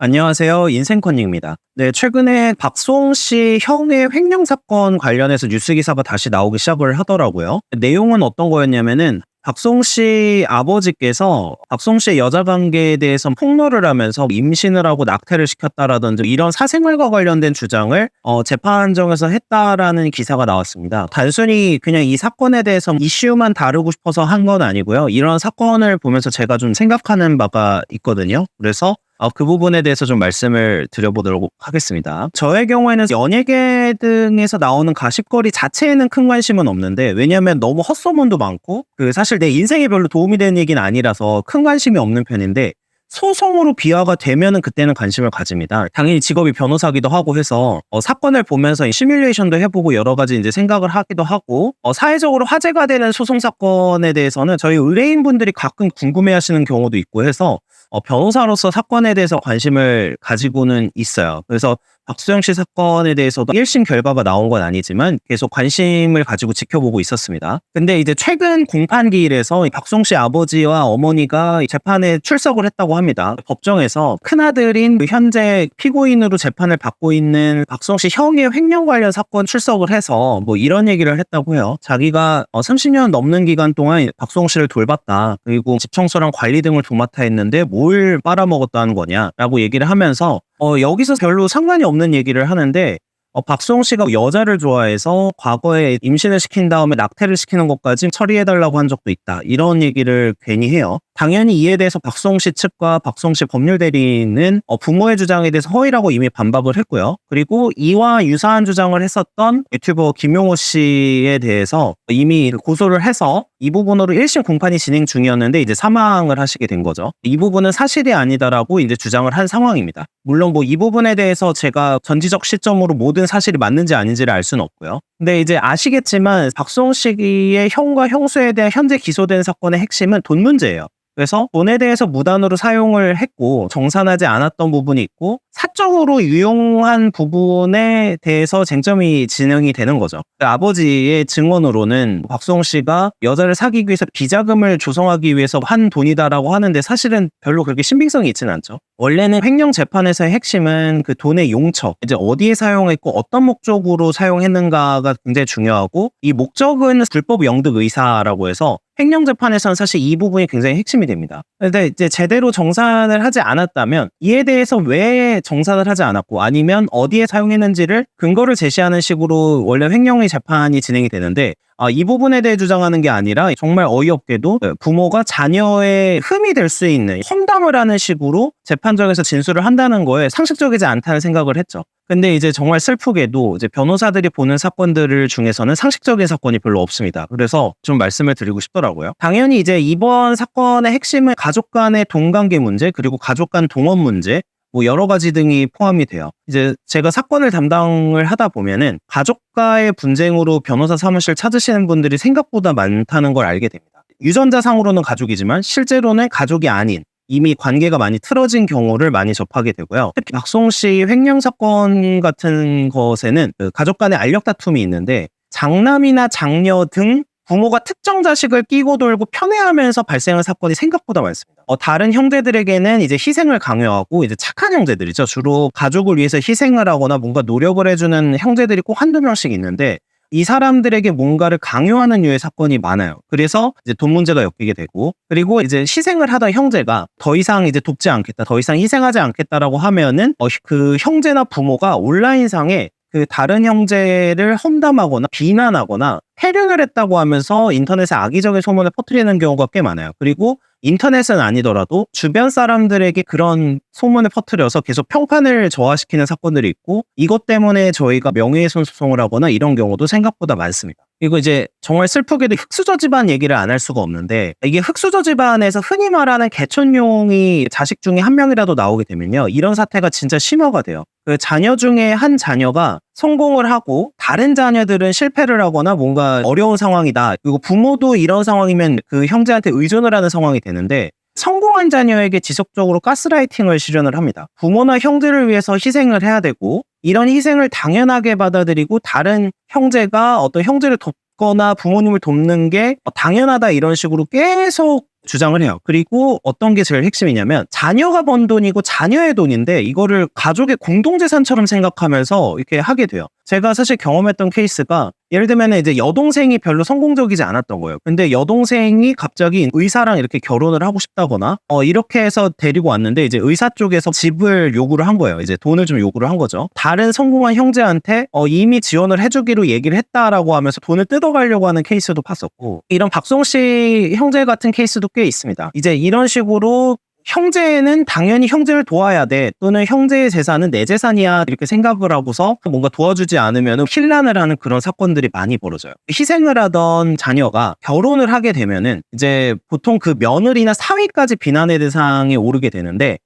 안녕하세요. 인생컨닝입니다. 네, 최근에 박송 씨 형의 횡령 사건 관련해서 뉴스 기사가 다시 나오기 시작을 하더라고요. 내용은 어떤 거였냐면은 박송 씨 아버지께서 박송 씨의 여자 관계에 대해서 폭로를 하면서 임신을 하고 낙태를 시켰다라든지 이런 사생활과 관련된 주장을 재판정에서 했다라는 기사가 나왔습니다. 단순히 그냥 이 사건에 대해서 이슈만 다루고 싶어서 한 건 아니고요. 이런 사건을 보면서 제가 좀 생각하는 바가 있거든요. 그래서 그 부분에 대해서 좀 말씀을 드려보도록 하겠습니다. 저의 경우에는 연예계 등에서 나오는 가십거리 자체에는 큰 관심은 없는데, 왜냐면 너무 헛소문도 많고 사실 내 인생에 별로 도움이 되는 얘기는 아니라서 큰 관심이 없는 편인데, 소송으로 비화가 되면은 그때는 관심을 가집니다. 당연히 직업이 변호사기도 하고 해서 사건을 보면서 시뮬레이션도 해보고 여러 가지 이제 생각을 하기도 하고, 사회적으로 화제가 되는 소송 사건에 대해서는 저희 의뢰인분들이 가끔 궁금해하시는 경우도 있고 해서 변호사로서 사건에 대해서 관심을 가지고는 있어요. 그래서 박수영 씨 사건에 대해서도 1심 결과가 나온 건 아니지만 계속 관심을 가지고 지켜보고 있었습니다. 근데 이제 최근 공판기일에서 박수영 씨 아버지와 어머니가 재판에 출석을 했다고 합니다. 법정에서 큰아들인 현재 피고인으로 재판을 받고 있는 박수영 씨 형의 횡령 관련 사건 출석을 해서 이런 얘기를 했다고 해요. 자기가 30년 넘는 기간 동안 박수영 씨를 돌봤다. 그리고 집 청소랑 관리 등을 도맡아 했는데 뭘 빨아먹었다는 거냐라고 얘기를 하면서 여기서 별로 상관이 없는 얘기를 하는데, 박수홍 씨가 여자를 좋아해서 과거에 임신을 시킨 다음에 낙태를 시키는 것까지 처리해달라고 한 적도 있다. 이런 얘기를 괜히 해요. 당연히 이에 대해서 박수홍 씨 측과 박수홍 씨 법률 대리인은 부모의 주장에 대해서 허위라고 이미 반박을 했고요. 그리고 이와 유사한 주장을 했었던 유튜버 김용호 씨에 대해서 이미 고소를 해서 이 부분으로 1심 공판이 진행 중이었는데 이제 사망을 하시게 된 거죠. 이 부분은 사실이 아니다라고 이제 주장을 한 상황입니다. 물론 이 부분에 대해서 제가 전지적 시점으로 모든 사실이 맞는지 아닌지를 알 수는 없고요. 근데 이제 아시겠지만 박수홍 씨의 형과 형수에 대한 현재 기소된 사건의 핵심은 돈 문제예요. 그래서 돈에 대해서 무단으로 사용을 했고 정산하지 않았던 부분이 있고 사적으로 유용한 부분에 대해서 쟁점이 진행이 되는 거죠. 아버지의 증언으로는 박수홍 씨가 여자를 사귀기 위해서 비자금을 조성하기 위해서 한 돈이다라고 하는데, 사실은 별로 그렇게 신빙성이 있지는 않죠. 원래는 횡령 재판에서의 핵심은 그 돈의 용처, 이제 어디에 사용했고 어떤 목적으로 사용했는가가 굉장히 중요하고, 이 목적은 불법 영득 의사라고 해서 횡령 재판에서는 사실 이 부분이 굉장히 핵심이 됩니다. 근데 이제 제대로 정산을 하지 않았다면 이에 대해서 왜 정산을 하지 않았고 아니면 어디에 사용했는지를 근거를 제시하는 식으로 원래 횡령의 재판이 진행이 되는데, 이 부분에 대해 주장하는 게 아니라 정말 어이없게도 부모가 자녀의 흠이 될 수 있는 험담을 하는 식으로 재판정에서 진술을 한다는 거에 상식적이지 않다는 생각을 했죠. 근데 이제 정말 슬프게도 이제 변호사들이 보는 사건들을 중에서는 상식적인 사건이 별로 없습니다. 그래서 좀 말씀을 드리고 싶더라고요. 당연히 이제 이번 사건의 핵심은 가족 간의 돈 관계 문제, 그리고 가족 간 동업 문제, 여러 가지 등이 포함이 돼요. 이제 제가 사건을 담당을 하다 보면은 가족과의 분쟁으로 변호사 사무실 찾으시는 분들이 생각보다 많다는 걸 알게 됩니다. 유전자상으로는 가족이지만 실제로는 가족이 아닌, 이미 관계가 많이 틀어진 경우를 많이 접하게 되고요. 특히 박송 씨 횡령 사건 같은 것에는 가족 간의 알력 다툼이 있는데, 장남이나 장녀 등 부모가 특정 자식을 끼고 돌고 편애하면서 발생한 사건이 생각보다 많습니다. 다른 형제들에게는 이제 희생을 강요하고, 이제 착한 형제들이죠. 주로 가족을 위해서 희생을 하거나 뭔가 노력을 해주는 형제들이 꼭 한두 명씩 있는데, 이 사람들에게 뭔가를 강요하는 류의 사건이 많아요. 그래서 이제 돈 문제가 엮이게 되고, 그리고 이제 희생을 하던 형제가 더 이상 이제 돕지 않겠다, 더 이상 희생하지 않겠다라고 하면은 그 형제나 부모가 온라인상에 그 다른 형제를 험담하거나 비난하거나 패륜을 했다고 하면서 인터넷에 악의적인 소문을 퍼뜨리는 경우가 꽤 많아요. 그리고 인터넷은 아니더라도 주변 사람들에게 그런 소문을 퍼뜨려서 계속 평판을 저하시키는 사건들이 있고, 이것 때문에 저희가 명예훼손 소송을 하거나 이런 경우도 생각보다 많습니다. 그리고 이제 정말 슬프게도 흑수저 집안 얘기를 안 할 수가 없는데, 이게 흑수저 집안에서 흔히 말하는 개촌용이 자식 중에 한 명이라도 나오게 되면요, 이런 사태가 진짜 심화가 돼요. 그 자녀 중에 한 자녀가 성공을 하고 다른 자녀들은 실패를 하거나 뭔가 어려운 상황이다. 그리고 부모도 이런 상황이면 그 형제한테 의존을 하는 상황이 되는데, 성공한 자녀에게 지속적으로 가스라이팅을 실현을 합니다. 부모나 형제를 위해서 희생을 해야 되고, 이런 희생을 당연하게 받아들이고 다른 형제가 어떤 형제를 돕거나 부모님을 돕는 게 당연하다, 이런 식으로 계속 주장을 해요. 그리고 어떤 게 제일 핵심이냐면 자녀가 번 돈이고 자녀의 돈인데 이거를 가족의 공동재산처럼 생각하면서 이렇게 하게 돼요. 제가 사실 경험했던 케이스가 예를 들면 이제 여동생이 별로 성공적이지 않았던 거예요. 근데 여동생이 갑자기 의사랑 이렇게 결혼을 하고 싶다거나 이렇게 해서 데리고 왔는데 이제 의사 쪽에서 집을 요구를 한 거예요. 이제 돈을 좀 요구를 한 거죠. 다른 성공한 형제한테 이미 지원을 해주기로 얘기를 했다라고 하면서 돈을 뜯어가려고 하는 케이스도 봤었고, 이런 박송 씨 형제 같은 케이스도 꽤 있습니다. 이제 이런 식으로 형제는 당연히 형제를 도와야 돼, 또는 형제의 재산은 내 재산이야, 이렇게 생각을 하고서 뭔가 도와주지 않으면 혼란을 하는 그런 사건들이 많이 벌어져요. 희생을 하던 자녀가 결혼을 하게 되면은 이제 보통 그 며느리나 사위까지 비난의 대상에 오르게 되는데,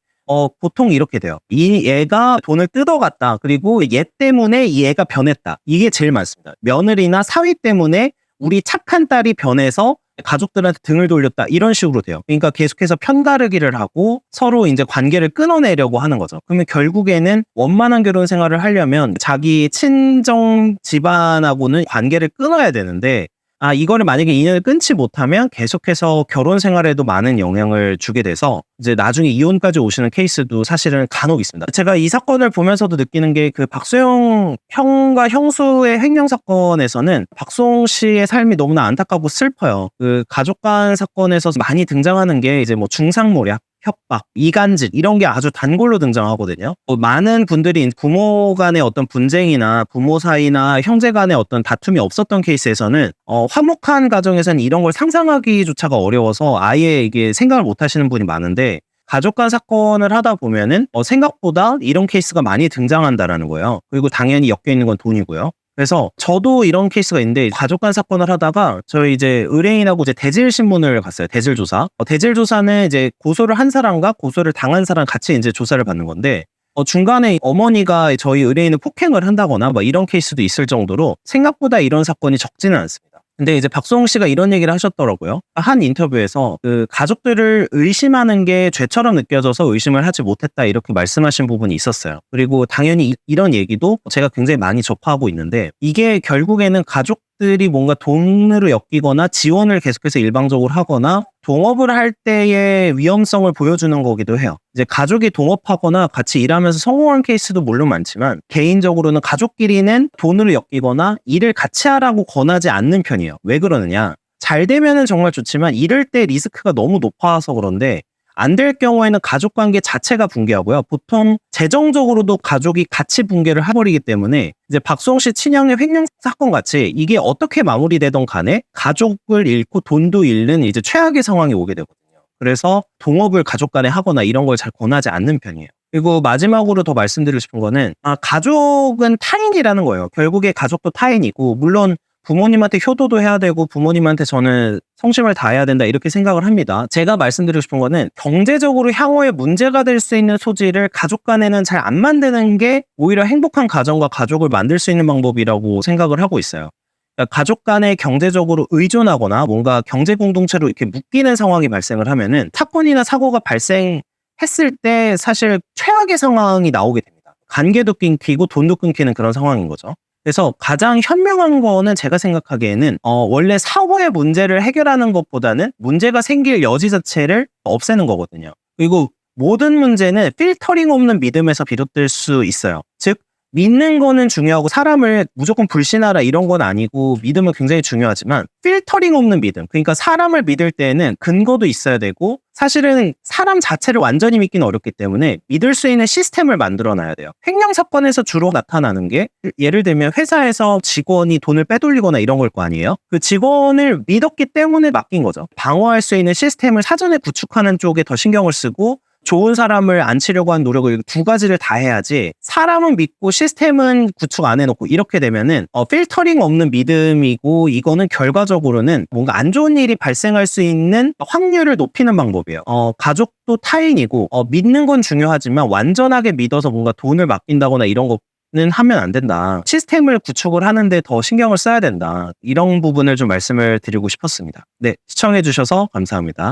보통 이렇게 돼요. 이 얘가 돈을 뜯어갔다, 그리고 얘 때문에 이 애가 변했다, 이게 제일 많습니다. 며느리나 사위 때문에 우리 착한 딸이 변해서 가족들한테 등을 돌렸다, 이런 식으로 돼요. 그러니까 계속해서 편가르기를 하고 서로 이제 관계를 끊어내려고 하는 거죠. 그러면 결국에는 원만한 결혼 생활을 하려면 자기 친정 집안하고는 관계를 끊어야 되는데, 이거를 만약에 인연을 끊지 못하면 계속해서 결혼 생활에도 많은 영향을 주게 돼서 이제 나중에 이혼까지 오시는 케이스도 사실은 간혹 있습니다. 제가 이 사건을 보면서도 느끼는 게, 그 박소영 형과 형수의 횡령 사건에서는 박송 씨의 삶이 너무나 안타깝고 슬퍼요. 그 가족 간 사건에서 많이 등장하는 게 이제 뭐 중상모략, 협박, 이간질, 이런 게 아주 단골로 등장하거든요. 많은 분들이 부모 간의 어떤 분쟁이나 부모 사이나 형제 간의 어떤 다툼이 없었던 케이스에서는 화목한 가정에서는 이런 걸 상상하기조차가 어려워서 아예 이게 생각을 못 하시는 분이 많은데, 가족 간 사건을 하다 보면은 생각보다 이런 케이스가 많이 등장한다라는 거예요. 그리고 당연히 엮여 있는 건 돈이고요. 그래서 저도 이런 케이스가 있는데, 가족 간 사건을 하다가 저희 이제 의뢰인하고 이제 대질 신문을 갔어요. 대질 조사. 대질 조사는 이제 고소를 한 사람과 고소를 당한 사람 같이 이제 조사를 받는 건데, 중간에 어머니가 저희 의뢰인을 폭행을 한다거나 뭐 이런 케이스도 있을 정도로 생각보다 이런 사건이 적지는 않습니다. 근데 이제 박송 씨가 이런 얘기를 하셨더라고요. 한 인터뷰에서 그 가족들을 의심하는 게 죄처럼 느껴져서 의심을 하지 못했다, 이렇게 말씀하신 부분이 있었어요. 그리고 당연히 이런 얘기도 제가 굉장히 많이 접하고 있는데, 이게 결국에는 가족들이 뭔가 돈으로 엮이거나 지원을 계속해서 일방적으로 하거나 동업을 할 때의 위험성을 보여주는 거기도 해요. 이제 가족이 동업하거나 같이 일하면서 성공한 케이스도 물론 많지만, 개인적으로는 가족끼리는 돈으로 엮이거나 일을 같이 하라고 권하지 않는 편이에요. 왜 그러느냐? 잘 되면은 정말 좋지만 이럴 때 리스크가 너무 높아서 그런데, 안 될 경우에는 가족 관계 자체가 붕괴하고요. 보통 재정적으로도 가족이 같이 붕괴를 해버리기 때문에, 이제 박송 씨 친형의 횡령 사건 같이 이게 어떻게 마무리되던 간에 가족을 잃고 돈도 잃는 이제 최악의 상황이 오게 되거든요. 그래서 동업을 가족 간에 하거나 이런 걸 잘 권하지 않는 편이에요. 그리고 마지막으로 더 말씀드리고 싶은 거는, 가족은 타인이라는 거예요. 결국에 가족도 타인이고, 물론 부모님한테 효도도 해야 되고 부모님한테 저는 성심을 다해야 된다, 이렇게 생각을 합니다. 제가 말씀드리고 싶은 거는, 경제적으로 향후에 문제가 될 수 있는 소지를 가족 간에는 잘 안 만드는 게 오히려 행복한 가정과 가족을 만들 수 있는 방법이라고 생각을 하고 있어요. 그러니까 가족 간에 경제적으로 의존하거나 뭔가 경제 공동체로 이렇게 묶이는 상황이 발생을 하면은 사건이나 사고가 발생했을 때 사실 최악의 상황이 나오게 됩니다. 관계도 끊기고 돈도 끊기는 그런 상황인 거죠. 그래서 가장 현명한 거는 제가 생각하기에는 원래 사고의 문제를 해결하는 것보다는 문제가 생길 여지 자체를 없애는 거거든요. 그리고 모든 문제는 필터링 없는 믿음에서 비롯될 수 있어요. 즉, 믿는 거는 중요하고 사람을 무조건 불신하라 이런 건 아니고, 믿음은 굉장히 중요하지만 필터링 없는 믿음, 그러니까 사람을 믿을 때에는 근거도 있어야 되고, 사실은 사람 자체를 완전히 믿기는 어렵기 때문에 믿을 수 있는 시스템을 만들어 놔야 돼요. 횡령 사건에서 주로 나타나는 게, 예를 들면 회사에서 직원이 돈을 빼돌리거나 이런 걸 거 아니에요. 그 직원을 믿었기 때문에 맡긴 거죠. 방어할 수 있는 시스템을 사전에 구축하는 쪽에 더 신경을 쓰고, 좋은 사람을 앉히려고 한 노력을 두 가지를 다 해야지, 사람은 믿고 시스템은 구축 안 해놓고 이렇게 되면은 필터링 없는 믿음이고, 이거는 결과적으로는 뭔가 안 좋은 일이 발생할 수 있는 확률을 높이는 방법이에요. 가족도 타인이고, 믿는 건 중요하지만 완전하게 믿어서 뭔가 돈을 맡긴다거나 이런 거는 하면 안 된다. 시스템을 구축을 하는데 더 신경을 써야 된다. 이런 부분을 좀 말씀을 드리고 싶었습니다. 네, 시청해 주셔서 감사합니다.